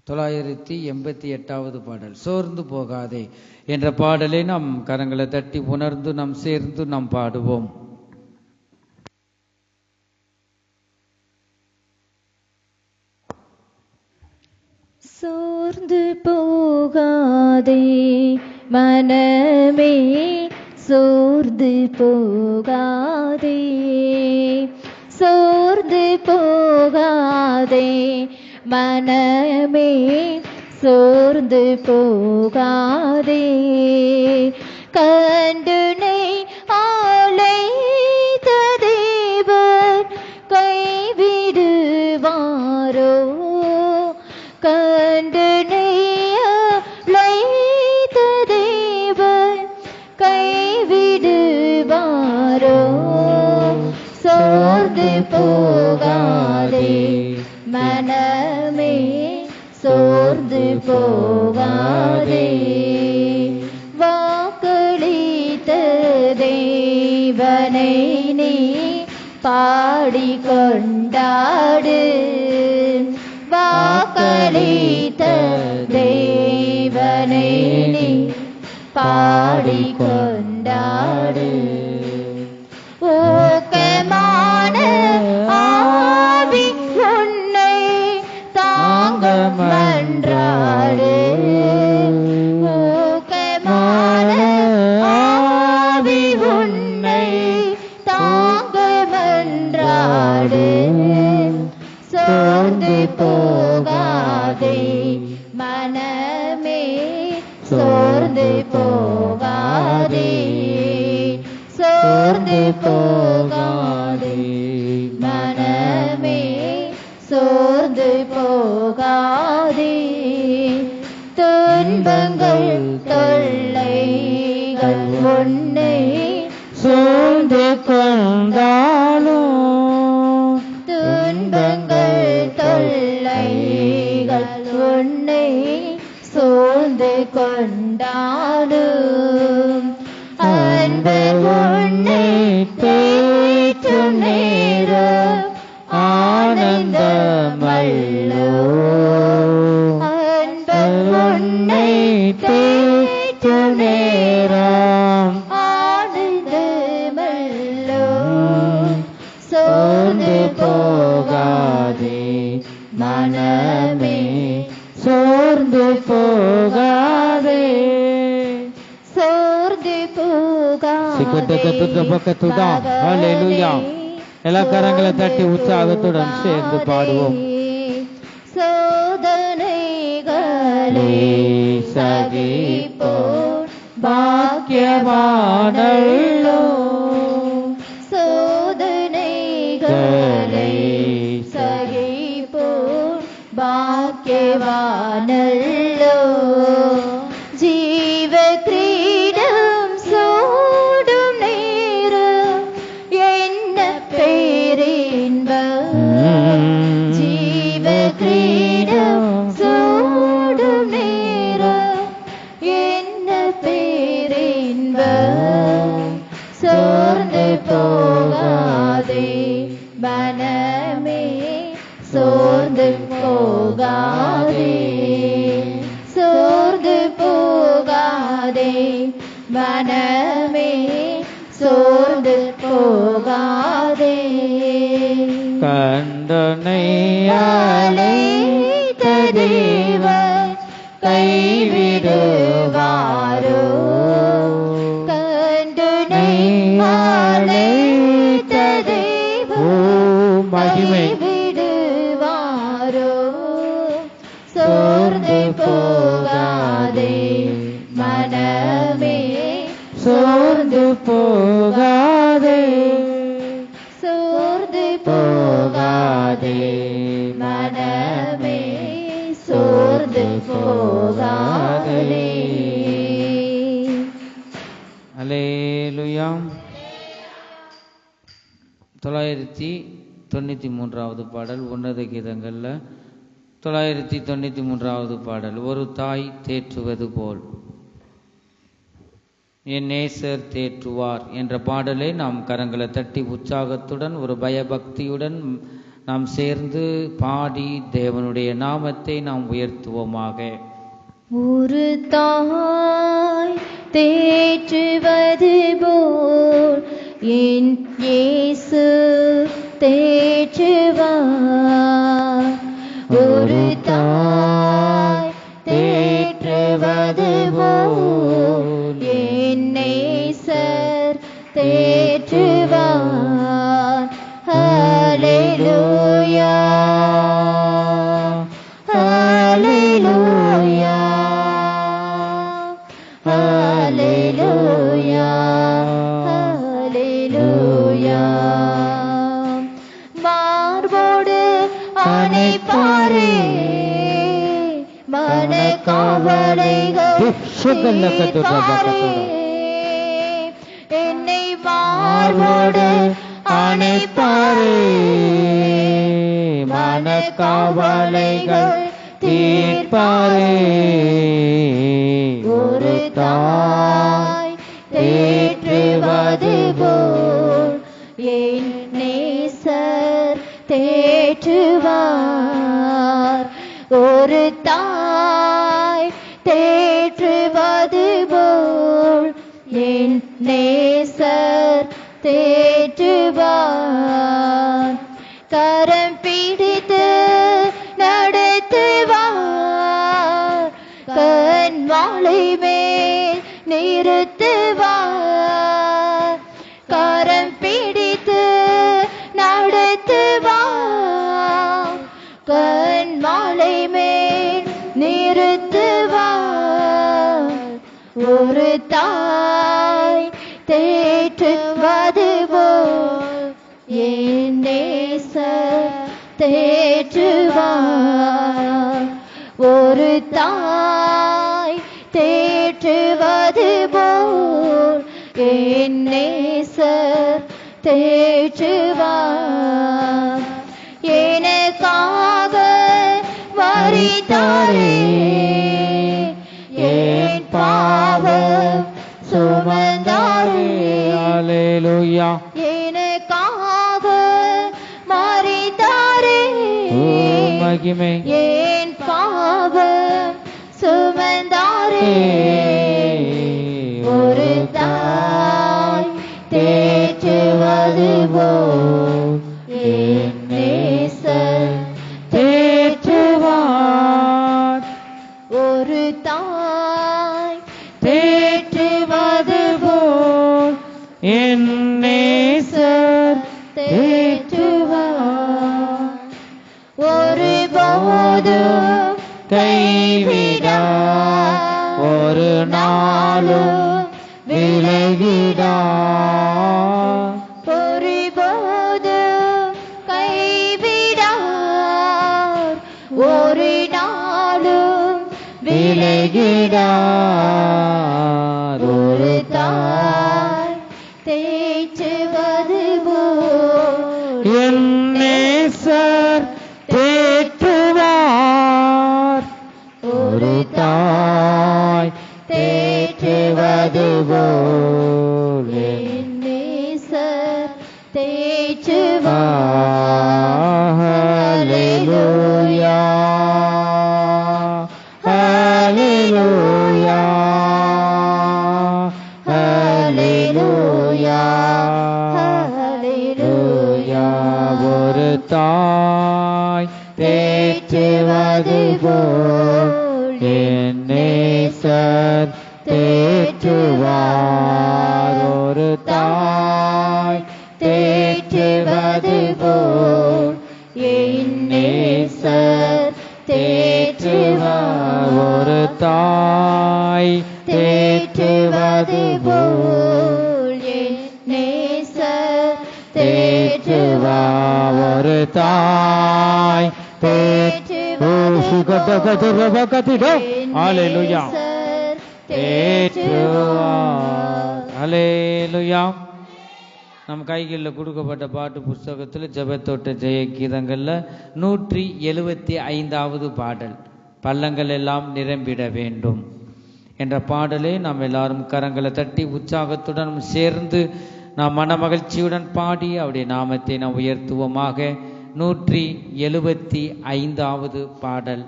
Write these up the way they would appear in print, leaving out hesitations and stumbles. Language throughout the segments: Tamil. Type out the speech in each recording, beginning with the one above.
988வது பாடல் சோர்ந்து போகாதே என்ற பாடலை நாம் கரங்களை தட்டி உணர்ந்து நாம் சேர்ந்து நாம் பாடுவோம். சோர்ந்து போகாதே மனமே, சோர்ந்து போகாதே, சோர்ந்து போகாதே மனமே, சோர்ந்து போகாதே. கண்டுனை ஆளைத்த தேவன் கைவிடுவாரோ, கண்டுனை ஆளைத்த தேவன் கைவிடுவாரோ. சோர்ந்து போகாதே மனமே, சோர்ந்து போகாதே. வாக்களித்த தேவனை நீ பாடிக்கொண்டாடு, வாக்களித்த தேவனை நீ பாடிக்கொண்டாடு. ஊக்கமான ஆவி உன்னை தாங்க மன்றாடு, ஊக்கமான ஆவி உன்னை தாங்க மன்றாடு. சோர்ந்து போகாதே மனமே, சோர்ந்து போகாதே, சோர்ந்து போகாதே மனமே, சோர்ந்து போகாதே. துன்பங்கள் தொல்லைகள் உன்னை சூழ்ந்து கொண்டாலும், துன்பங்கள் தொல்லைகள் உன்னை சூழ்ந்து கொண்டாலும், அன்பு உன்னை தேற்றும் நேரம் ஆனந்தமல்லோ, அன்பு உன்னை தேற்றும் நேரம் ஆனந்தமல்லோ. சோர்ந்து போகாதே மனமே, சோர்ந்து போகாதே. சோர்ந்து ஹல்லேலூயா. எல்லா கரங்களை தட்டி உற்சாகத்துடன் சேர்ந்து பாடுவோம். சோதனைகளே சகிப்போர் பாக்கியவானல்லோ, சோதனைகளே சகிப்போர் பாக்கியவானல்லோ. ஜீவ கிரீடம் சூடும் நேரம் என்ன பேரின்பம், ஜீவ கிரீடம் சூடும் நேரம் என்ன பேரின்பம். சோர்ந்து போகாதே மனமே, சோர்ந்து போகாதே, சோர்ந்து போகாதே மனமே, சோர்ந்து போகாதே. கண்டனை அழைத்த தேவன் கைவிடுவாரோ, கண்டுனை அழைத்த தேவன் கைவிடுவாரோ. சோர்ந்து போகாதே மனமே, சோர்ந்து போகாதே, சோர்ந்து போகாதே மனமே, சோர்ந்து போகாதே. அல்லேலூயா. 993வது பாடல் உன்னத கீதங்கள்ல 993வது பாடல் ஒரு தாய் தேற்றுவது போல். என் நேசர் தேற்றுவார் என்ற பாடலை நாம் கரங்களை தட்டி உற்சாகத்துடன் ஒரு பயபக்தியுடன் நாம் சேர்ந்து பாடி தேவனுடைய நாமத்தை நாம் உயர்த்துவோமாக. ஒரு தாய் தேற்றுவது போல் என் இயேசு தேற்றுவார். ஒரு தாய் தேற்றுவது போல் என் நேசர் தேற்றுவார். ஹல்லேலூயா ஹல்லேலூயா ஹல்லேலூயா ஹல்லேலூயா. மார்போடு அணைப்பாரே மனக்கவலைகள் தீர்ப்பாரே. என்னை மார்போடு அணைப்பாரே மனக்கவலைகள் தீர்ப்பாரே. ஒரு தாய் தேற்றுவது போல் என் நேசர் தேற்றுவார். ஒரு தாய் தேற்றுவது போல் என் நேசர் தேற்றுவார். கரம் பிடித்து நடத்துவார். கண்வாளை மேல் நிறுத்துவார். கரம் பிடித்து நடத்துவார். கண்வாளை மேல் நிறுத்துவார். ஒரு தாய் தேற்றுவது போல் என் நேசர் தேற்றுவார். ஒரு தாய் தேற்றுவது போல் என் நேசர் தேற்றுவார். எனக்காக மரித்தாரே என் பாவம் சுமந்தாரே. ஹல்லேலூயா. எனக்காக மரித்தாரே மகிமை. என் பாவம் சுமந்தாரே. ஒரு தாய் தேற்றுவது போல் என் நேசர் தேற்றுவார். ஒரு தாய் தேற்றுவது போல் என் நேசர் தேற்றுவார். ஒருபோதும் கைவிடார். ஒரு நாளும் விலகிடார். ஒருபோதும் கைவிடார். ஒரு நாளும் விலகிடார். ஒரு தாய் தேற்றுவது போல் என் நேசர் தேற்றுவார். ஒரு தாய் தேற்றுவது போல் என் நேசர் தேற்றுவார். ஹல்லேலூயா ஹல்லேலூயா ஹல்லேலூயா ஹல்லேலூயா. ஒரு தாய் தேற்றுவது போல் என் நேசர் தேற்றுவார். ஒரு தாய் தேற்றுவது போல் என் நேசர் தேற்றுவார். ஒரு தாய் தேற்றுவது போல் என் நேசர் தேற்றுவார். ஒரு தாய் ஹல்லேலூயா தேற்றுவார். ஹல்லேலூயா. நம் கைகளில் கொடுக்கப்பட்ட பாட்டு புஸ்தகத்தில் ஜெபத்தோட்ட ஜெய கீதங்களில் 175வது பாடல் பள்ளங்கள் எல்லாம் நிரம்பிட வேண்டும் என்ற பாடலை நாம் எல்லாரும் கரங்களை தட்டி உற்சாகத்துடன் சேர்ந்து நாம் மன மகிழ்ச்சியுடன் பாடி அவருடைய நாமத்தை நாம் உயர்த்துவோமாக. 175வது பாடல்.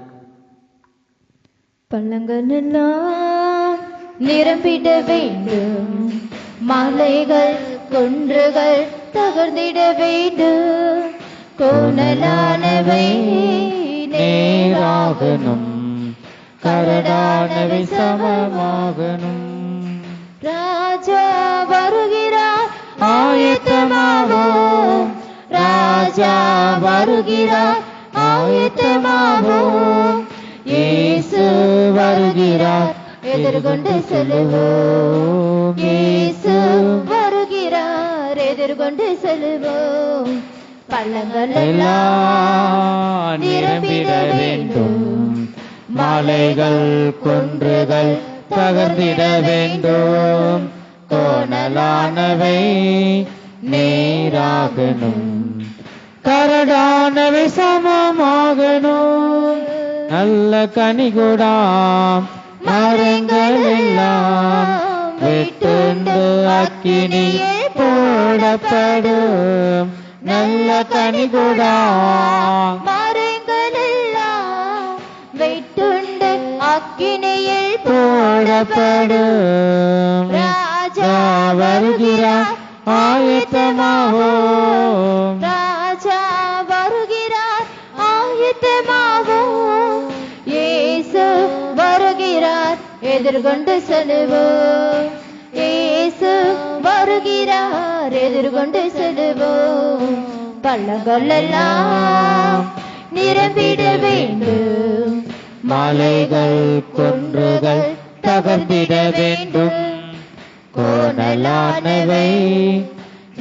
பள்ளங்கள் எல்லாம் நிரம்பிட வேண்டும், மலைகள் குன்றுகள் தகர்ந்திட வேண்டும், கோணலானவை நேராகணும், கரடானவை சமமாகணும். ராஜா வருகிறார் ஆயத்தமாவோம், ராஜா வருகிறார் ஆயத்தமாவோம், இயேசு வருகிறார் எதிர்கொண்டு செல்லுவோம், இயேசு வருகிறார் எதிர்கொண்டு செல்லுவோம். பள்ளங்கள் எல்லாம் நிரம்பிட வேண்டும், மலைகள் குன்றுகள் தகர்ந்திட வேண்டும், கோணலானவை நேராகணும், கரடானவை சமமாகணும். நல்ல கனிகூடாம் மரங்கள் எல்லாம் வெட்டுண்டு அக்கினியில் போடப்படும், நல்ல கனிகூடாம் மரங்கள் எல்லாம் வெட்டுண்டு அக்கினியில் போடப்படும். ராஜா வருகிறார் ஆயத்தமாவோம், ராஜா வருகிறார் ஆயத்தமாவோம், இயேசு வருகிறார் எதிர்கொண்டு செல்லுவோம், இயேசு வருகிறார் எதிர்கொண்டு செல்லுவோம். பள்ளங்கள் எல்லாம் நிரம்பிட வேண்டும், மலைகள் குன்றுகள் தகர்ந்திட வேண்டும், கோணலானவை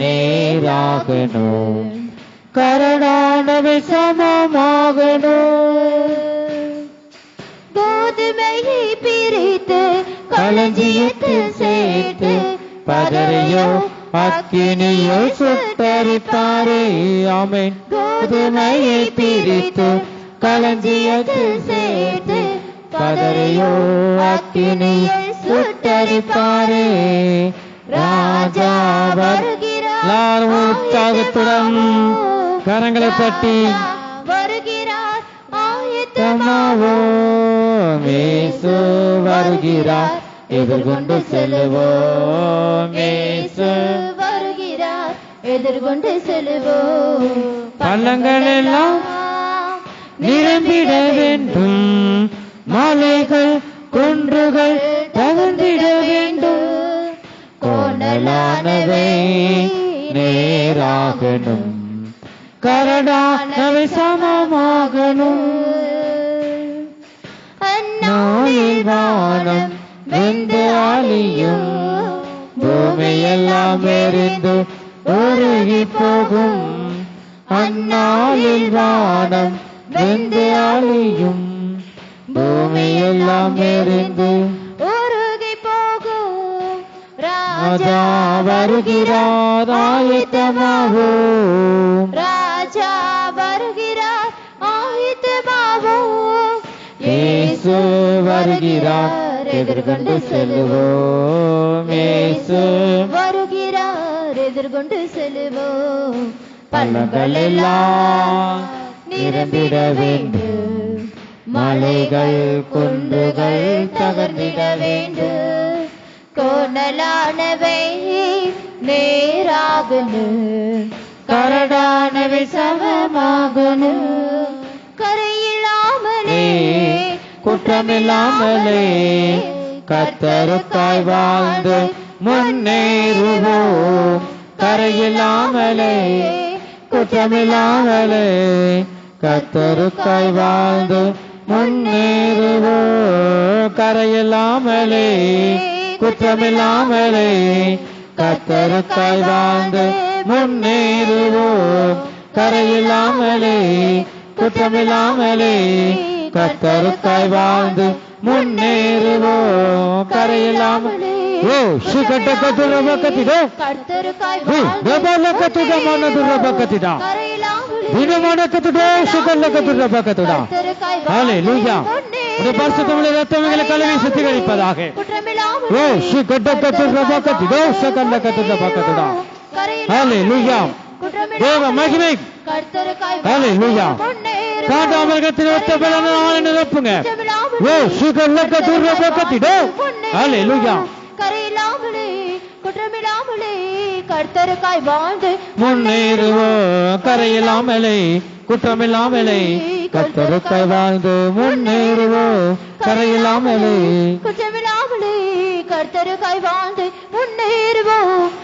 நேராகணும், கரடானவை சமமாகணும். கோதுமையை பிரித்து களஞ்சியத்தில் சேர்த்து பதரையோ அக்கினியோ சுட்டரிப்பாரே. ஆமென். கோதுமையை பிரித்து களஞ்சியத்தில் சேர்த்து பதரையோ அக்கினியை சுட்டரிப்பாரே. ராஜா வருகிறார் உற்சாகத்துடன் கரங்களை தட்டி வருகிறார் ஆயத்தமாவோம், இயேசு வருகிறார் எதிர்கொண்டு செல்லுவோம், இயேசு வருகிறார் எதிர்கொண்டு செல்லுவோம். பள்ளங்கள் எல்லாம் நிரம்பிட வேண்டும், மலைகள் குன்றுகள் தகர்ந்திட வேண்டும், கோணலானவை நேராகணும், கரடானவை சமமாகணும். அந்நாளில் வானம் வெந்து அழியும், பூமியெல்லாம் எரிந்து உருகி போகும். அந்நாளில் வானம் வெந்து அழியும், பூமியெல்லாம் எரிந்து உருகி போகும். ராஜா வருகிறார் ஆயத்தமாவோம், ராஜா வருகிறார் ஆயத்தமாவோம், இயேசு வருகிறார் எதிர்கொண்டு செல்லுவோம், இயேசு வருகிறார் எதிர்கொண்டு செல்லுவோம். பள்ளங்கள் எல்லாம் நிரம்பிட வேண்டும், மலைகள் குன்றுகள் தகர்ந்திட வேண்டும், கோணலானவை நேராகணும், கரடானவை சமமாகணும். கரையில்லாமலே குற்றமில்லாமலே கர்த்தருக்காய் வாழ்ந்து முன்னேறுவோம், கரையில்லாமலே குற்றமில்லாமலே கர்த்தருக்காய் வாழ்ந்து முன்னேறுவோம், கரையில்லாமலே குற்றமில்லாமலே கர்த்தருக்காய் வாழ்ந்து முன்னேறுவோம், கரையில்லாமலே குற்றமில்லாமலே கர்த்தருக்காய் வாழ்ந்து முன்னேறுவோம், கரையில்லாமலே ஓ சுகட்டக்கத்துர பக்கத்திடோ கர்த்தருக்காய் தேவலக்கத்துட மனதுர பக்கத்திடா தினமனக்கத்துடோ சுகல்லக்கத்துர பக்கத்துடா. ஹalleluya. ஒரு பரிசுத்தமுள்ள இரத்தங்களை கழுவி சுத்திகரிப்பதாக. ஓ சுகட்டக்கத்துர பக்கத்திடோ சுகல்லக்கத்துர பக்கத்துடா. ஹalleluya. தேவ மகிமை. கர்த்தருக்காய் ஹalleluya. காண்டாமிருகத்தின் ஒத்த பலனான நிரப்புங்க. ஓ சுகலக்க துர்லக்க கத்திடோ. ஹalleluya. கரையில்லாமலே குற்றமில்லாமலே கர்த்தருக்காய் வாழ்ந்து முன்னேறுவோம். கரையில்லாமலே குற்றமில்லாமலே கர்த்தருக்காய் வாழ்ந்து முன்னேறுவோம். கரையில்லாமலே குற்றமில்லாமலே கர்த்தருக்காய் வாழ்ந்து முன்னேறுவோம்.